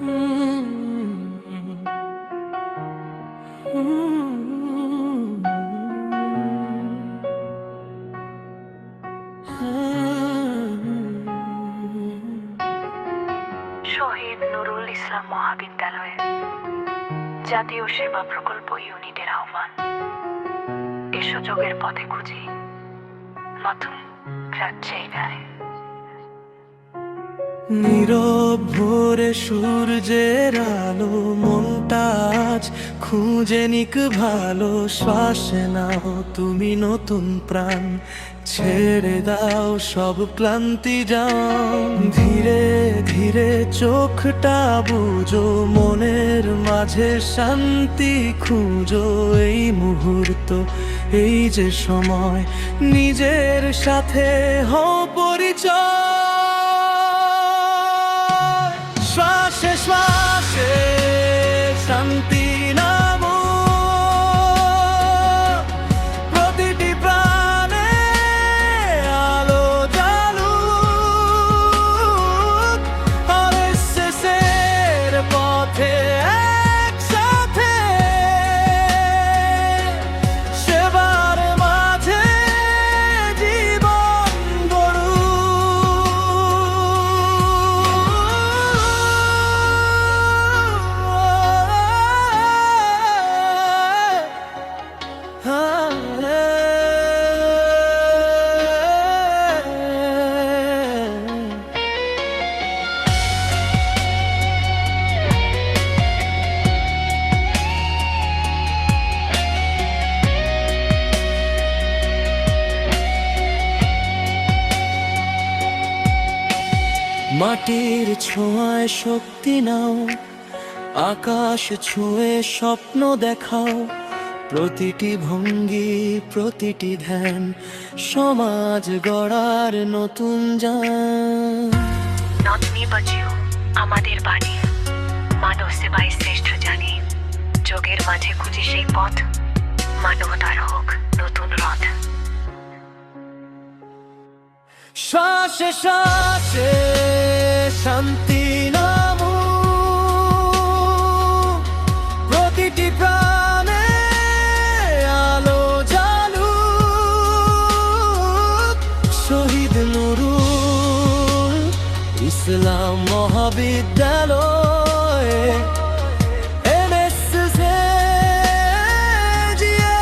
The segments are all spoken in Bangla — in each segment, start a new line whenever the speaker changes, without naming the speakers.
শহীদ নুরুল ইসলাম মহাবিদ্যালয়ের জাতীয় সেবা প্রকল্প ইউনিটের আহ্বান। এসো যোগের পথে খুঁজি নতুন রাজ্জায়গায়।
নীরব ভোরে সূর্যের আলো, মনটা আজ খুঁজে নিক ভালো। শ্বাসে নাও তুমি নতুন প্রাণ, ছেড়ে দাও সব ক্লান্তি যাও। ধীরে ধীরে চোখটা বুঝো, মনের মাঝে শান্তি খুঁজো। এই মুহূর্ত, এই যে সময়, নিজের সাথে হও পরিচয়। শ্বাসে শ্বাসে শান্তি নামো, প্রতিটি প্রাণে আলো জ্বালুক। RSSের পথে একসাথে সেবার মাঝে জীবন মাটির ছোঁয়ায় শক্তি নাও, আকাশ ছুঁয়ে স্বপ্ন দেখাও। প্রতিটি ভঙ্গি, প্রতিটি ধ্যান, সমাজ গড়ার নতুন যান।
নতনি বাজিও আমাদের বাণী, মানব সেবায় শ্রেষ্ঠ জানি। যোগের মাঝে খুঁজি সেই পথ, মানবতার হোক নতুন রথ।
শ্বাসে শ্বাসে শান্তি নামো, প্রতিটি প্রাণে আলো জ্বালুক। শহীদ নুরুল ইসলাম মহাবিদ্যালয় NSSে জিয়ে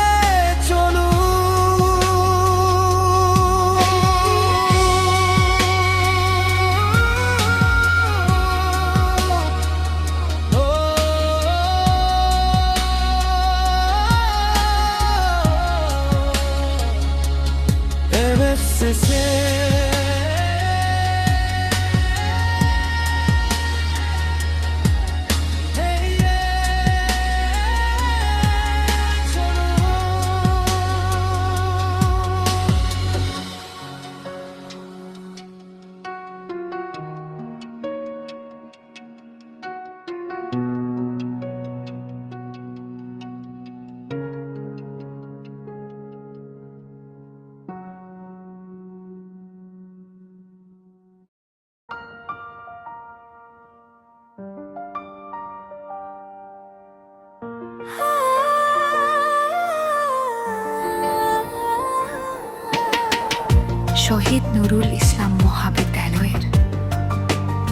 শহীদ নুরুল ইসলাম মহাবিদ্যালয়ের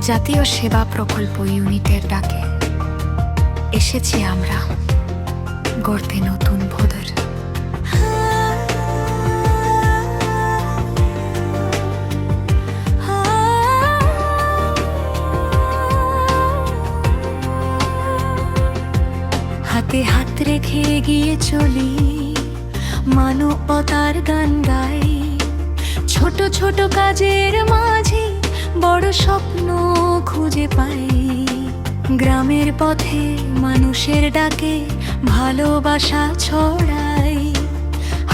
জাতীয় সেবা প্রকল্প ইউনিটের ডাকে এসেছি আমরা গড়তে নতুন ভোর। হাতে হাত রেখে এগিয়ে চলি, মানবতার গান গাই। ছোট ছোট কাজের মাঝে বড় স্বপ্ন খুঁজে পাই। গ্রামের পথে মানুষের ডাকে ভালোবাসা ছড়াই।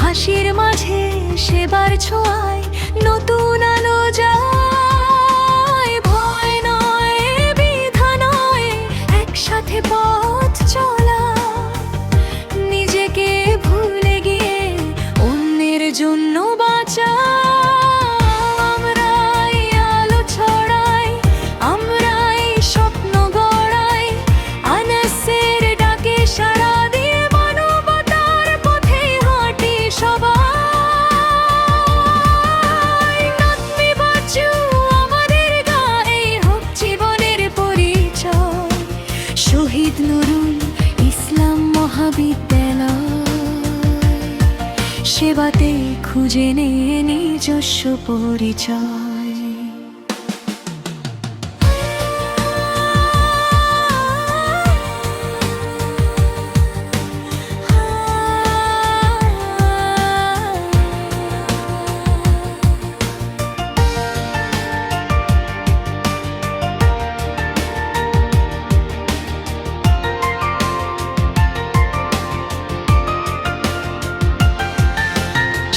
হাসির মাঝে সেবার ছোঁয়ায় নতুন আলো যায়। ভয় নয়, দ্বিধা নয়, একসাথে পথ চলা। নিজেকে ভুলে গিয়ে অন্যের জন্য বাঁচা। আমরাই আলো ছড়াই, আমরাই স্বপ্ন গড়াই। সেবাতে খুঁজে নে নিজস্ব পরিচয়।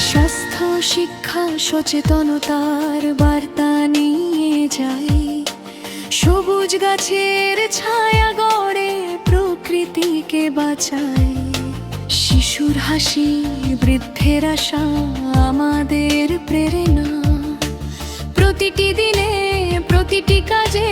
স্বাস্থ্য শিক্ষা সচেতনতার বার্তা নিয়ে যাই, সবুজ গাছের ছায়া গড়ে প্রকৃতিকে বাঁচাই। শিশুর হাসি বৃদ্ধের আশা আমাদের প্রেরণা, প্রতিটি দিনে প্রতিটি কাজে